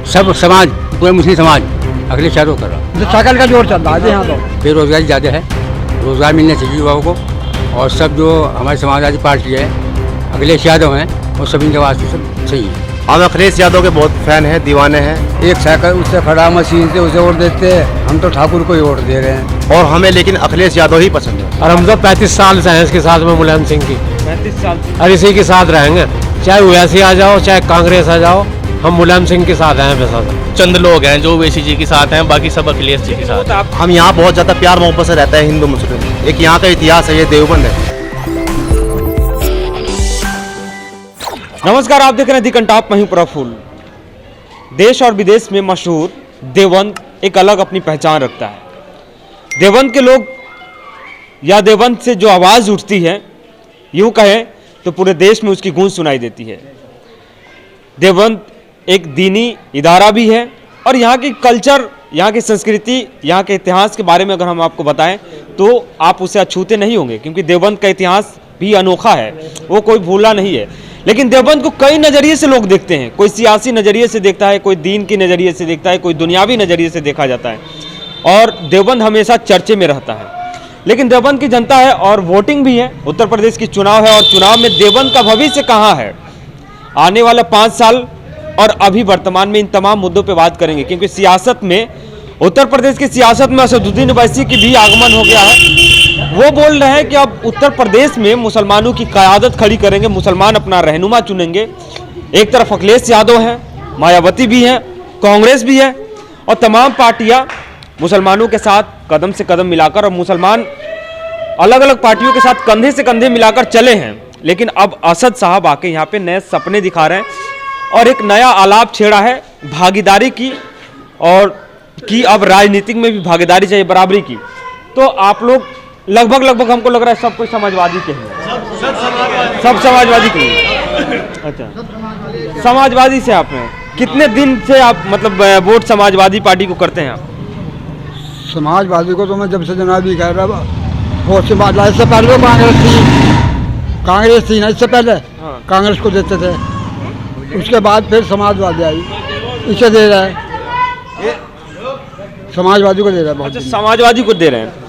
सब समाज, पूरे मुस्लिम समाज अखिलेश यादव कर रहा। जो शकल का जोर चल रहा है यहाँ तो बेरोजगारी ज़्यादा है, रोजगार मिलना चाहिए युवाओं को। और सब जो हमारी समाजवादी पार्टी है, अखिलेश यादव हैं, और सब इनके वास्ते सब सही है। हम अखिलेश यादव के बहुत फैन हैं, दीवाने हैं। एक साइकिल उससे खड़ा मशीन से उसे वोट देते हैं, हम तो ठाकुर को ही वोट दे रहे हैं। और हमें लेकिन अखिलेश यादव ही पसंद है। और हम तो 35 साल से हैं इसके साथ में, मुलायम सिंह की 35 साल से। और इसी के साथ रहेंगे, चाहे ओवैसी आ जाओ चाहे कांग्रेस आ जाओ, हम मुलायम सिंह के साथ हैं हमेशा से। चंद लोग हैं जो ओवैसी जी के साथ हैं, बाकी सब अखिलेश जी के साथ हैं। हम यहाँ बहुत ज़्यादा प्यार मोहब्बत से रहता है हिंदू मुस्लिम। एक यहाँ का इतिहास है, ये देवबंद है। नमस्कार, आप देख रहे हैं दी कंटाप, मैं हूं प्रफुल्ल। देश और विदेश में मशहूर देवबंद एक अलग अपनी पहचान रखता है। देवबंद के लोग या देवबंद से जो आवाज़ उठती है, यूँ कहें तो पूरे देश में उसकी गूंज सुनाई देती है। देवबंद एक दीनी इदारा भी है और यहाँ की कल्चर, यहाँ की संस्कृति, यहाँ के इतिहास के बारे में अगर हम आपको बताएं तो आप उसे अछूते नहीं होंगे, क्योंकि देवबंद का इतिहास भी अनोखा है, वो कोई भूला नहीं है। लेकिन देवबंद को कई नज़रिए से लोग देखते हैं। कोई सियासी नज़रिए से देखता है, कोई दीन की नज़रिए से देखता है, कोई दुनियावी नज़रिए से देखा जाता है, और देवबंद हमेशा चर्चे में रहता है। लेकिन देवबंद की जनता है और वोटिंग भी है। उत्तर प्रदेश की चुनाव है और चुनाव में देवबंद का भविष्य कहाँ है, आने वाला 5 साल और अभी वर्तमान में, इन तमाम मुद्दों पे बात करेंगे। क्योंकि सियासत में, उत्तर प्रदेश की सियासत में असदुद्दीन ओवैसी की भी आगमन हो गया है। वो बोल रहे हैं कि अब उत्तर प्रदेश में मुसलमानों की क़यादत खड़ी करेंगे, मुसलमान अपना रहनुमा चुनेंगे। एक तरफ अखिलेश यादव हैं, मायावती भी हैं, कांग्रेस भी है, और तमाम पार्टियां मुसलमानों के साथ कदम से कदम मिलाकर, और मुसलमान अलग अलग पार्टियों के साथ कंधे से कंधे मिलाकर चले हैं। लेकिन अब असद साहब आके यहाँ पे नए सपने दिखा रहे हैं और एक नया आलाप छेड़ा है भागीदारी की, और कि अब राजनीतिक में भी भागीदारी चाहिए, बराबरी की। तो आप लोग लगभग हमको लग रहा है सब कोई समाजवादी के हैं, सब समाजवादी के हैं। अच्छा, समाजवादी से आप हैं, कितने दिन से आप मतलब वोट समाजवादी पार्टी को करते हैं आप? समाजवादी को तो मैं जब से जनाबी कह रहा वोट से बाद, इससे पहले तो कांग्रेस थी ना, इससे पहले कांग्रेस को देते थे, उसके बाद फिर समाजवादी आई, इसे दे रहा है, समाजवादी को दे रहा है। बहुत अच्छा, समाजवादी को दे रहे हैं।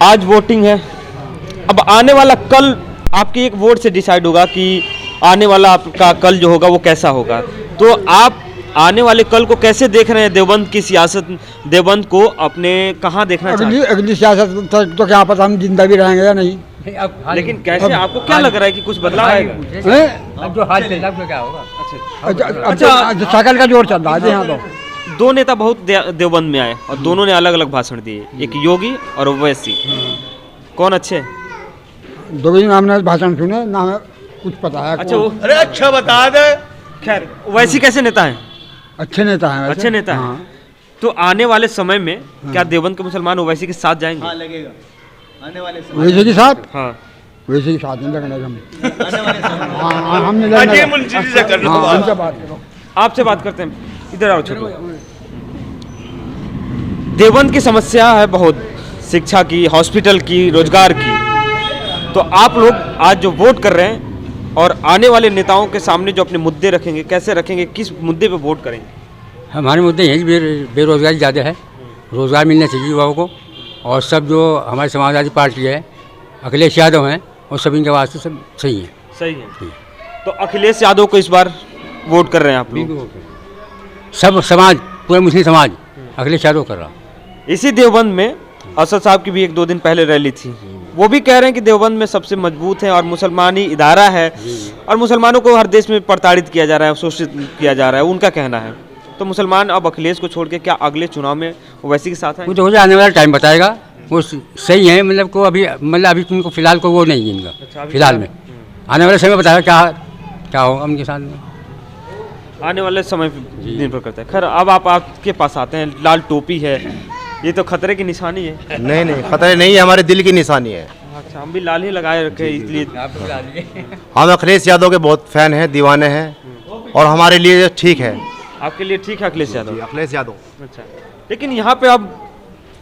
आज वोटिंग है, अब आने वाला कल आपकी एक वोट से डिसाइड होगा कि आने वाला आपका कल जो होगा वो कैसा होगा। तो आप आने वाले कल को कैसे देख रहे हैं? देवबंद की सियासत, देवबंद को अपने कहाँ देखना चाहते हैं? अगली सियासत तो क्या पता हम जिंदा भी रहेंगे या नहीं। लेकिन कैसे, आपको क्या लग रहा है कि कुछ बदलाव आएगा? अब जो हाल चल रहा है क्या होगा? अच्छा, शकल का जोर चल रहा है यहाँ तो। दो नेता बहुत देवबंद में आए और दोनों ने अलग अलग भाषण दिए, एक योगी और ओवैसी। कौन अच्छे? दो भी नाम ने भाषण सुने, नाम कुछ पता है। अच्छा, अरे अच्छा बता दे। खैर, ओवैसी कैसे नेता हैं? अच्छे नेता हैं, अच्छे नेता हैं। तो आने वाले समय में क्या देवबंद के मुसलमान ओवैसी के साथ जाएंगे? हाँ, लगेगा आने वाले समय। वैसे के साथ, हाँ, वैसे के साथ नहीं लगने हम। आने वाले समय। हाँ, हम नहीं लगने। हाँ, उनसे बात करो। आपसे बात करते हैं, इधर आओ छोटू। देवबंद की समस्या है बहुत, शिक्षा की, हॉस्पिटल की, रोजगार की। तो आप लोग आज जो वोट कर रहे हैं और आने वाले नेताओं के सामने जो अपने मुद्दे रखेंगे, कैसे रखेंगे, किस मुद्दे पे वोट करेंगे? हमारे मुद्दे यही बेरोजगारी ज़्यादा है, रोजगार मिलना चाहिए युवाओं को। और सब जो हमारी समाजवादी पार्टी है, अखिलेश यादव हैं, और सब इनके वास्ते सब सही है। सही है। तो अखिलेश यादव को इस बार वोट कर रहे हैं आप लोग? सब समाज, पूरे मुस्लिम समाज अखिलेश यादव कर रहा। इसी देवबंद में असद साहब की भी 1-2 दिन पहले रैली थी। वो भी कह रहे हैं कि देवबंद में सबसे मजबूत है और मुसलमानी इदारा है, और मुसलमानों को हर देश में प्रताड़ित किया जा रहा है, शोषित किया जा रहा है, उनका कहना है। तो मुसलमान अब अखिलेश को छोड़ के क्या अगले चुनाव में ओवैसी के साथ हैं? वो तो हो जाए, आने वाला टाइम बताएगा। वो सही है, मतलब को अभी, मतलब अभी तुमको फिलहाल को वो नहीं है इनका। फिलहाल में आने वाले समय बताएगा क्या होगा उनके साथ में, आने वाले समय पे निर्भर करता है। खैर, अब आपके पास आते हैं, लाल टोपी है, ये तो खतरे की निशानी है। नहीं, खतरे नहीं है, हमारे दिल की निशानी है। अच्छा, हम भी लाल ही लगाए रखे हैं, इसलिए। हम अखिलेश यादव के बहुत फैन हैं, दीवाने हैं, और हमारे लिए ठीक है। आपके लिए ठीक है अखिलेश यादव? अखिलेश यादव। अच्छा, लेकिन यहाँ पे अब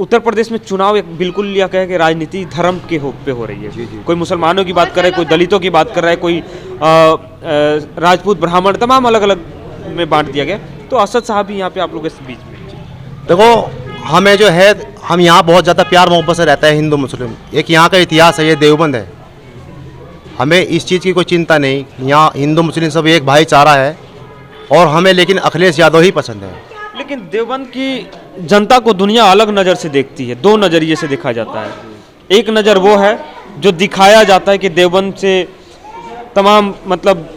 उत्तर प्रदेश में चुनाव एक बिल्कुल यह कहे कि राजनीति धर्म के पे हो रही है। कोई मुसलमानों की बात कर रहा है, कोई दलितों की बात कर रहा है, कोई राजपूत, ब्राह्मण, तमाम अलग अलग में बांट दिया गया। तो असद साहब भी यहाँ पे आप लोगों के बीच में। देखो हमें जो है, हम यहाँ बहुत ज़्यादा प्यार मोहब्बत से रहता है हिंदू मुस्लिम। एक यहाँ का इतिहास है, ये देवबंद है। हमें इस चीज़ की कोई चिंता नहीं, यहाँ हिंदू मुस्लिम सब एक भाईचारा है। और हमें लेकिन अखिलेश यादव ही पसंद है। लेकिन देवबंद की जनता को दुनिया अलग नज़र से देखती है, दो नज़रिए से देखा जाता है। एक नज़र वो है जो दिखाया जाता है कि देवबंद से तमाम मतलब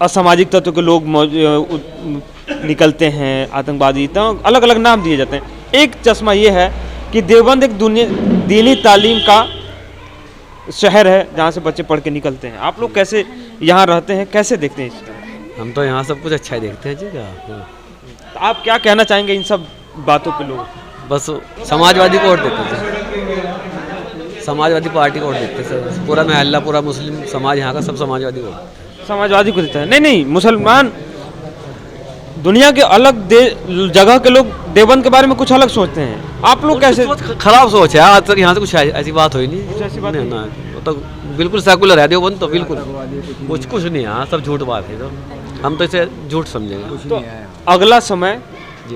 असामाजिक तत्व के लोग निकलते हैं, आतंकवादी, तो अलग अलग नाम दिए जाते हैं। एक चश्मा ये है कि देवबंद एक दीनी तालीम का शहर है जहाँ से बच्चे पढ़ के निकलते हैं। आप लोग कैसे यहाँ रहते हैं, कैसे देखते हैं इसका? हम तो यहाँ सब कुछ अच्छा ही देखते हैं जी। क्या तो आप क्या कहना चाहेंगे इन सब बातों पे? लोग बस समाजवादी को वोट देते थे, समाजवादी पार्टी को वोट देते सर। पूरा महल्ला, पूरा मुस्लिम समाज यहाँ का सब समाजवादी को, समाजवादी को देता है। नहीं नहीं, मुसलमान दुनिया के अलग जगह के लोग देवबंद के बारे में कुछ अलग सोचते हैं। आप लोग कैसे? खराब सोच है। आज तक यहाँ से कुछ ऐसी बात हुई नहीं। कुछ ऐसी बात नहीं ना, वो तो बिल्कुल सेकुलर है देवबंद तो, बिल्कुल कुछ नहीं है। सब झूठ बात है, तो हम तो इसे झूठ समझेंगे। तो अगला समय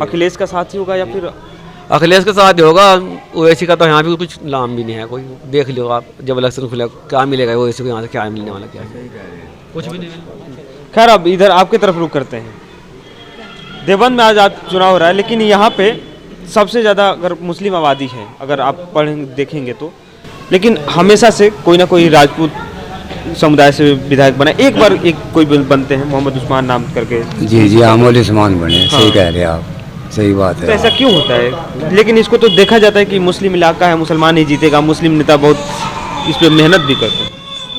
अखिलेश का साथ ही होगा या फिर अखिलेश के साथ होगा? ओवैसी का तो यहाँ भी कुछ नाम भी नहीं है। कोई देख लो आप, जब इलेक्शन खुला क्या मिलेगा ओवैसी को यहाँ से? क्या मिलने वाला, क्या कुछ भी नहीं। खैर, अब इधर आपकी तरफ रुख करते हैं। देवबंद में आज आप चुनाव हो रहा है, लेकिन यहाँ पे सबसे ज़्यादा अगर मुस्लिम आबादी है, अगर आप देखेंगे तो, लेकिन हमेशा से कोई ना कोई राजपूत समुदाय से विधायक बना। एक बार एक कोई बनते हैं मोहम्मद उस्मान नाम करके। जी जी, अमोल उस्मान बने। सही कह रहे हैं आप, सही बात तो है। ऐसा क्यों होता है? लेकिन इसको तो देखा जाता है कि मुस्लिम इलाका है, मुसलमान ही जीतेगा। मुस्लिम नेता बहुत इस पर मेहनत भी करते हैं।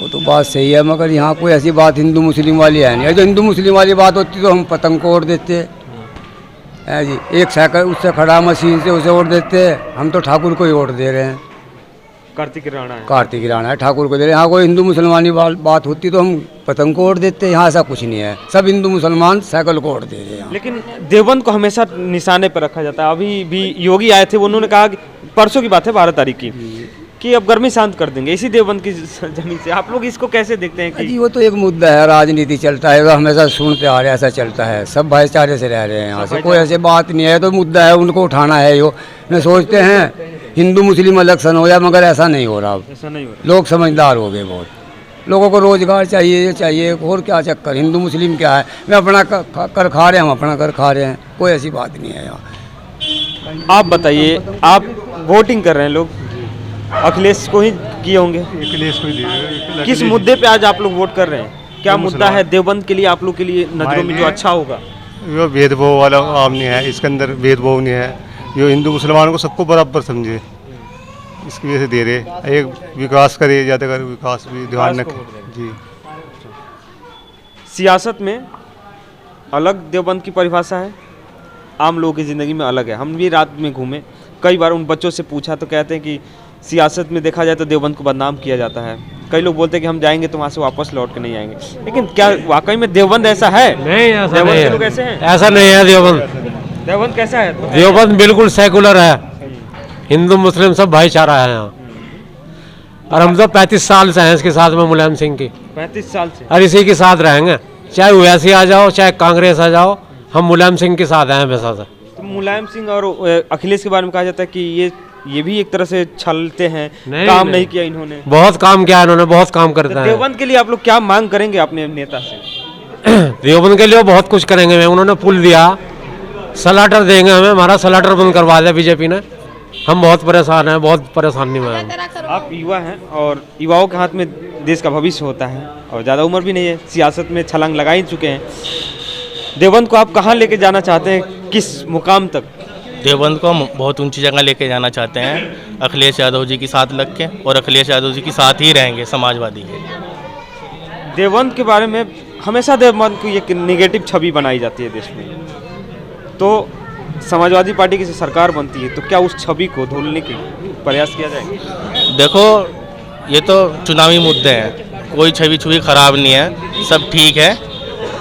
वो तो बात सही है, मगर यहाँ कोई ऐसी बात हिंदू मुस्लिम वाली है नहीं। जो हिंदू मुस्लिम वाली बात होती तो हम पतंग को वोट देते है जी। एक साइकिल उससे खड़ा मशीन से उसे वोट देते। हम तो ठाकुर को ही वोट दे रहे हैं। कार्तिक राणा है, कार्तिक राणा है, ठाकुर को दे रहे हैं। यहाँ कोई हिंदू मुसलमानी बात होती तो हम पतंग को वोट देते। यहाँ ऐसा कुछ नहीं है, सब हिंदू मुसलमान साइकिल को वोट दे रहे हैं। लेकिन देवबंद को हमेशा निशाने पर रखा जाता है। अभी भी योगी आए थे, उन्होंने कहा कि परसों की बात है 12 तारीख की, कि अब गर्मी शांत कर देंगे इसी देवबंद की जमीन से। आप लोग इसको कैसे देखते हैं? कि जी वो तो एक मुद्दा है, राजनीति चलता है, हमेशा सुनते आ रहे हैं, ऐसा चलता है। सब भाईचारे से रह रहे हैं यहाँ से, कोई ऐसी बात नहीं है। तो मुद्दा है, उनको उठाना है। यो न सोचते हैं हिंदू मुस्लिम इलेक्शन हो जाए, मगर ऐसा नहीं हो रहा। अब ऐसा नहीं हो रहा। लोग समझदार हो गए बहुत। लोगों को रोजगार चाहिए, ये चाहिए, और क्या चक्कर। हिंदू मुस्लिम क्या है, वे अपना कर खा रहे हैं, हम अपना कर खा रहे हैं। कोई ऐसी बात नहीं है यहाँ। आप बताइए, आप वोटिंग कर रहे हैं, लोग अखिलेश को ही किए होंगे। अखिलेश को ही दे। किस मुद्दे पे आज आप लोग वोट कर रहे हैं? क्या मुद्दा है देवबंद के लिए, आप लोग के लिए नजरों में जो अच्छा होगा? वो भेदभाव वाला काम नहीं है, इसके अंदर भेदभाव नहीं है। ये हिंदू मुसलमानों को सबको बराबर समझे, इसकी वजह से दे रहे। एक विकास करे, ज़्यादा विकास भी ध्यान रखें जी। सियासत में अलग देवबंद की परिभाषा है, आम लोगों की ज़िंदगी में अलग है। हम भी रात में घूमे, कई बार उन बच्चों से पूछा तो कहते हैं कि सियासत में देखा जाए तो देवबंद को बदनाम किया जाता है। कई लोग बोलते हैं कि हम जाएंगे तो वहाँ से वापस लौट के नहीं आएंगे। लेकिन क्या वाकई में देवबंद ऐसा है? नहीं, ऐसा देवबंद नहीं के लोग है। ऐसे हैं? ऐसा नहीं है। देवबंद कैसा है? देवबंद बिल्कुल सेकुलर है। हिंदू मुस्लिम सब भाईचारा है यहाँ। और हम तो 35 साल से हैं इसके साथ में, मुलायम सिंह की। 35 साल से? और इसी के साथ रहेंगे, चाहे ओवैसी आ जाओ, चाहे कांग्रेस आ जाओ, हम मुलायम सिंह के साथ हैं हमेशा से। तो मुलायम सिंह और अखिलेश के बारे में कहा जाता है कि ये भी एक तरह से छलते हैं, काम नहीं किया इन्होंने। बहुत काम किया इन्होंने, बहुत काम करते तो हैं। देवबंद के लिए आप लोग क्या मांग करेंगे अपने नेता से? देवबंद के लिए बहुत कुछ करेंगे। मैं उन्होंने पुल दिया, सलाटर देंगे हमें, हमारा सलाटर बंद करवा दिया बीजेपी ने। हम बहुत परेशान हैं, बहुत परेशानी में हैं। आप युवा हैं और युवाओं के हाथ में देश का भविष्य होता है, और ज़्यादा उम्र भी नहीं है, सियासत में छलांग लगा ही चुके हैं। देवबंद को आप कहाँ लेके जाना चाहते हैं, किस मुकाम तक? देवबंद को हम बहुत ऊंची जगह लेके जाना चाहते हैं, अखिलेश यादव जी के साथ लग के, और अखिलेश यादव जी के साथ ही रहेंगे समाजवादी के। देवबंद के बारे में हमेशा देवबंद को एक निगेटिव छवि बनाई जाती है देश में। तो समाजवादी पार्टी की सरकार बनती है तो क्या उस छवि को धुलने की प्रयास किया जाएगा? देखो, ये तो चुनावी मुद्दे हैं, कोई छवि खराब नहीं है, सब ठीक है।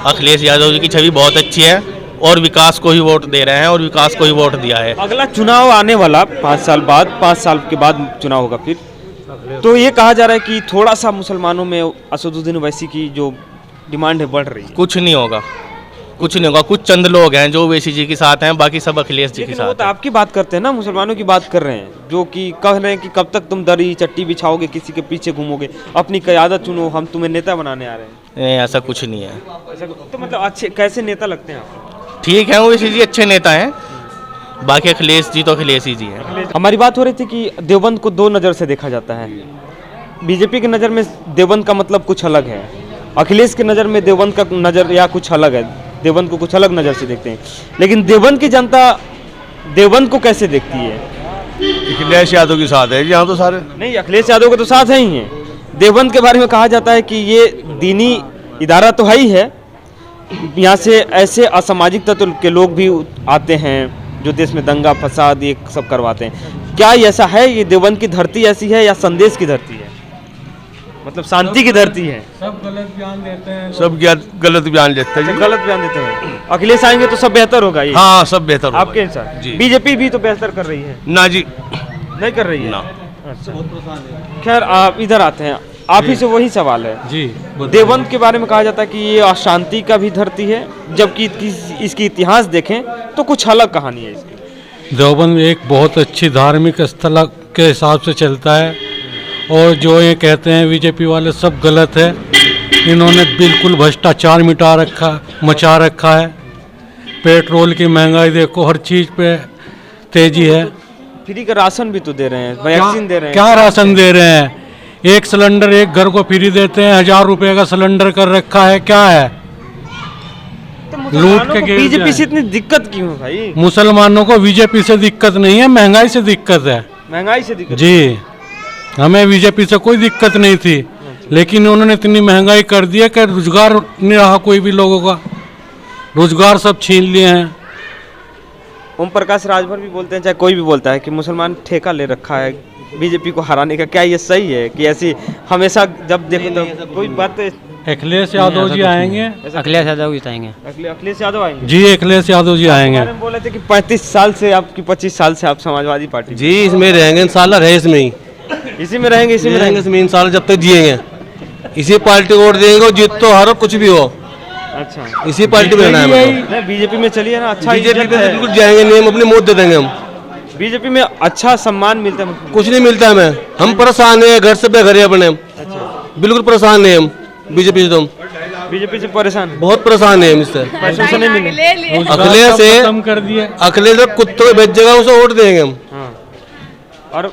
अखिलेश यादव जी की छवि बहुत अच्छी है और विकास को ही वोट दे रहे हैं और विकास को ही वोट दिया है। अगला चुनाव आने वाला 5 साल बाद, 5 साल के बाद चुनाव होगा फिर, तो ये कहा जा रहा है कि थोड़ा सा मुसलमानों में असदुद्दीन ओवैसी की जो डिमांड है बढ़ रही है। कुछ नहीं होगा, कुछ नहीं होगा। कुछ चंद लोग हैं जो ओवैसी जी के साथ हैं, बाकी सब अखिलेश जी के लेकिन वो साथ तो हैं। आपकी बात करते हैं ना, मुसलमानों की बात कर रहे हैं, जो कि कह रहे हैं कि कब तक तुम दरी चट्टी बिछाओगे, किसी के पीछे घूमोगे, अपनी क़यादत चुनो, हम तुम्हें नेता बनाने आ रहे हैं। नहीं, ऐसा कुछ नहीं है। ऐसा तो मतलब अच्छे कैसे नेता लगते हैं आपको? ठीक है, ओवैसी जी अच्छे नेता हैं, बाकी अखिलेश जी तो अखिलेश ही जी हैं। हमारी बात हो रही थी कि देवबंद को दो नज़र से देखा जाता है। बीजेपी की नज़र में देवबंद का मतलब कुछ अलग है, अखिलेश की नज़र में देवबंद का नज़र या कुछ अलग है, देवबंद को कुछ अलग नज़र से देखते हैं। लेकिन देवबंद की जनता देवबंद को कैसे देखती है? अखिलेश यादव के साथ है यहाँ तो सारे। नहीं, अखिलेश यादव के तो साथ है ही हैं। देवबंद के बारे में कहा जाता है कि ये दीनी इदारा तो है ही है, यहाँ से ऐसे असामाजिक तत्व के लोग भी आते हैं जो देश में दंगा फसाद ये सब करवाते हैं। क्या ये ऐसा है, ये देवबंद की धरती ऐसी है या संदेश की धरती है, मतलब शांति की धरती है? सब गलत बयान देते हैं। गलत बयान देते हैं। अखिलेश आएंगे तो सब बेहतर होगा ये? हाँ, सब बेहतर होगा। आपके हिसाब? बीजेपी भी तो बेहतर कर रही है ना जी, नहीं कर रही है ना। अच्छा, खैर आप इधर आते हैं, आप ही से वही सवाल है जी। देवबंद के बारे में कहा जाता है कि ये अशांति का भी धरती है, जबकि इसकी इतिहास देखें तो कुछ अलग कहानी है इसकी। देवबंद एक बहुत अच्छी धार्मिक स्थल के हिसाब से चलता है, और जो ये कहते हैं बीजेपी वाले सब गलत है। इन्होंने बिल्कुल भ्रष्टाचार मचा रखा है। पेट्रोल की महंगाई देखो, हर चीज़ पे तेजी है। फ्री का राशन भी तो दे रहे हैं, वैक्सीन दे रहे हैं। क्या राशन दे रहे हैं? एक सिलेंडर एक घर को फ्री देते हैं, 1000 रुपए का सिलेंडर कर रखा है। क्या है? तो लूट के गिर बीजेपी जाए। से इतनी दिक्कत क्यों है भाई? मुसलमानों को बीजेपी से दिक्कत नहीं है, महंगाई से दिक्कत है। महंगाई से दिक्कत? जी, हमें बीजेपी से कोई दिक्कत नहीं थी, लेकिन उन्होंने इतनी महंगाई कर दी है कि रोजगार नहीं रहा कोई भी लोगों का, रोजगार सब छीन लिए हैं। ओम प्रकाश राजभर भी बोलते हैं, चाहे कोई भी बोलता है कि मुसलमान ठेका ले रखा है बीजेपी को हराने का। क्या ये सही है कि ऐसी हमेशा जब देखो तो कोई बात? अखिलेश यादव जी आएंगे। अखिलेश यादव जिताएंगे। अखिलेश यादव आएंगे जी, अखिलेश यादव जी आएंगे। बोले थे कि 35 साल से आपकी 25 साल से आप समाजवादी पार्टी जी इसमें रहेंगे इंशाल्लाह, रहे इसमें ही इसी में रहेंगे, इसी में रहेंगे। इसमें इंशाल्लाह जब तक जिएंगे इसी पार्टी को वोट देंगे, जीत तो हर कुछ भी हो, अच्छा इसी पार्टी में रहना है हमें। नहीं, बीजेपी में चलिए ना, अच्छा बीजेपी इज्जत पे है। बिल्कुल जाएंगे नहीं, हम अपनी मौत दे देंगे। हम बीजेपी में अच्छा सम्मान मिलता है। कुछ नहीं मिलता हमें, हम परेशान है, घर से बेघर है अपने, बिल्कुल परेशान है हम बीजेपी से। तो हम बीजेपी से परेशान, बहुत परेशान है हम इससे। पैसों से नहीं मिले। अखिलेश से खत्म कर दिए। अखिलेश जब कुत्तों को बेच जगह उसे वोट देंगे हम। हाँ। और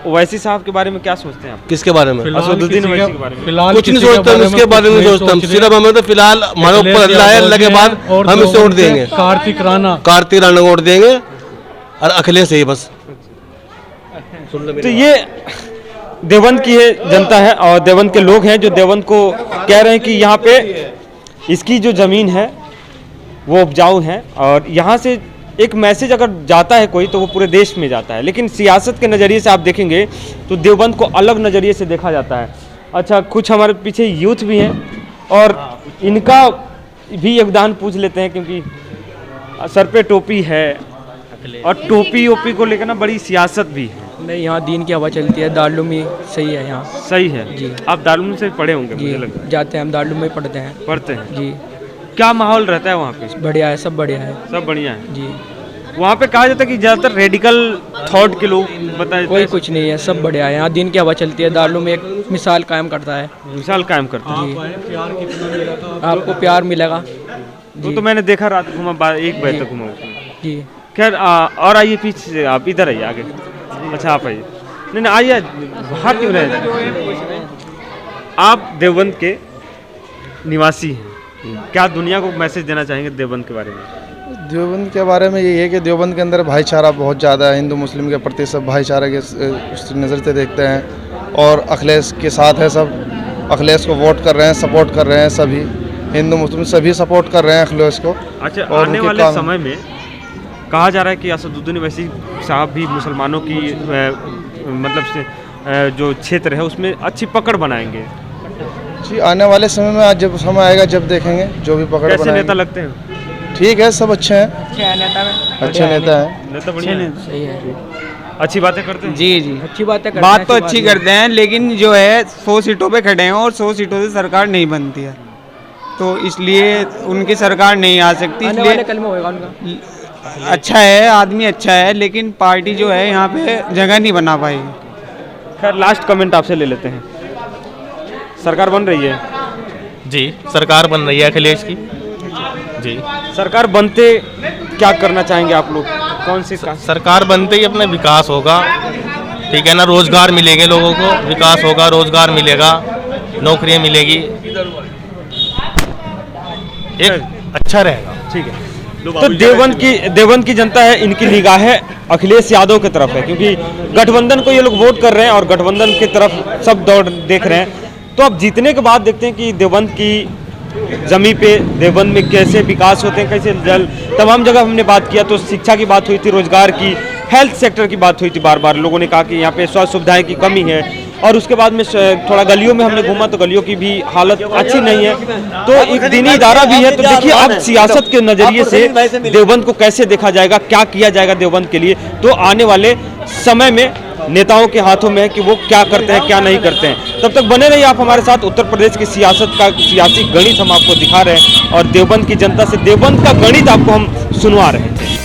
ओवैसी साहब के बारे में क्या सोचते हैं आप? किसके बारे में? असदुद्दीन ओवैसी के बारे में फिलहाल कुछ नहीं सोचते हम, इसके बारे में सोचते हम, सिर्फ हमें तो फिलहाल हमारे ऊपर अल्लाह है, अल्लाह के बाद हम इसे वोट देंगे। कार्तिक राणा को वोट देंगे और अखिलेश है बस। तो ये देवबंद की है जनता है और देवबंद के लोग हैं जो देवबंद को कह रहे हैं कि यहाँ पे इसकी जो ज़मीन है वो उपजाऊ है, और यहाँ से एक मैसेज अगर जाता है कोई तो वो पूरे देश में जाता है। लेकिन सियासत के नज़रिए से आप देखेंगे तो देवबंद को अलग नज़रिए से देखा जाता है। अच्छा, कुछ हमारे पीछे यूथ भी हैं और इनका भी योगदान पूछ लेते हैं, क्योंकि सर पे टोपी है और टोपी ओपी को लेकर ना बड़ी सियासत भी है। नहीं, यहाँ दीन की हवा चलती है, दारुलूम ही सही है यहाँ। सही है जी। आप दारुलूम से पढ़े होंगे जी, मुझे लगता है। जाते हैं हम दारुलूम में पढ़ते हैं। पढ़ते हैं जी। क्या माहौल रहता है वहाँ पे? बढ़िया है, सब बढ़िया है। सब बढ़िया है जी। वहाँ पे कहा जाता है कि ज़्यादातर रेडिकल थॉट के लोग बताए कोई कुछ नहीं है, सब बढ़िया है। यहाँ दीन की हवा चलती है, दारुलूम एक मिसाल कायम करता है। मिसाल कायम करते हैं। जी, आपको प्यार मिलेगा। तो मैंने देखा, रात घूमा, 1 बजे तक घूमा उसमें। जी। खैर और आइए पीछे से, आप इधर आइए आगे। अच्छा आप आइए, नहीं आइए, बाहर क्यों रहे? आप देवबंद के निवासी हैं, क्या दुनिया को मैसेज देना चाहेंगे देवबंद के बारे में? देवबंद के बारे में यही है कि देवबंद के अंदर भाईचारा बहुत ज़्यादा है, हिंदू मुस्लिम के प्रति सब भाईचारे के नज़र से देखते हैं, और अखिलेश के साथ है सब। अखिलेश को वोट कर रहे हैं, सपोर्ट कर रहे हैं, सभी हिंदू मुस्लिम सभी सपोर्ट कर रहे हैं अखिलेश को। अच्छा, आने वाले समय में कहा जा रहा है कि असदुद्दीन ओवैसी साहब भी मुसलमानों की मतलब से जो क्षेत्र है उसमें अच्छी पकड़ बनाएंगे। जी, आने वाले समय में जब समय आएगा जब देखेंगे जो भी पकड़ कैसे बनाएंगे। नेता लगते हैं? ठीक है, सब अच्छे हैं, अच्छा नेता में अच्छे नेता हैं। नेता बढ़िया है? सही है। अच्छी बातें करते हैं? जी जी, अच्छी बातें करते हैं। बात तो अच्छी करते हैं, लेकिन जो है 100 सीटों पे खड़े हैं और 100 सीटों से सरकार नहीं बनती है। तो इसलिए उनकी सरकार नहीं आ सकती। आने वाले कल में होएगा उनका। अच्छा है, आदमी अच्छा है, लेकिन पार्टी जो है यहाँ पे जगह नहीं बना पाई। खैर लास्ट कमेंट आपसे ले लेते हैं, सरकार बन रही है? जी सरकार बन रही है अखिलेश की। जी सरकार बनते क्या करना चाहेंगे आप लोग? कौन सी सरकार बनते ही अपना विकास होगा, ठीक है ना, रोजगार मिलेंगे लोगों को, विकास होगा, रोजगार मिलेगा, नौकरियां मिलेगी, एक अच्छा रहेगा। ठीक है। तो देवबंद की जनता है, इनकी निगाहें अखिलेश यादव की तरफ है, क्योंकि गठबंधन को ये लोग वोट कर रहे हैं और गठबंधन की तरफ सब दौड़ देख रहे हैं। तो अब जीतने के बाद देखते हैं कि देवबंद की जमीन पे देवबंद में कैसे विकास होते हैं, कैसे जल तमाम जगह हमने बात किया। तो शिक्षा की बात हुई थी, रोजगार की, हेल्थ सेक्टर की बात हुई थी, बार बार लोगों ने कहा कि यहाँ पे स्वास्थ्य सुविधाएं की कमी है। और उसके बाद में थोड़ा गलियों में हमने घूमा तो गलियों की भी हालत अच्छी नहीं है। तो एक दीनी इदारा भी है। तो देखिए अब सियासत के नज़रिए से देवबंद को कैसे देखा जाएगा, क्या किया जाएगा देवबंद के लिए, तो आने वाले समय में नेताओं के हाथों में है कि वो क्या करते हैं क्या नहीं करते हैं। तब तक बने रहिए आप हमारे साथ। उत्तर प्रदेश की सियासत का सियासी गणित हम आपको दिखा रहे हैं और देवबंद की जनता से देवबंद का गणित आपको हम सुनवा रहे हैं।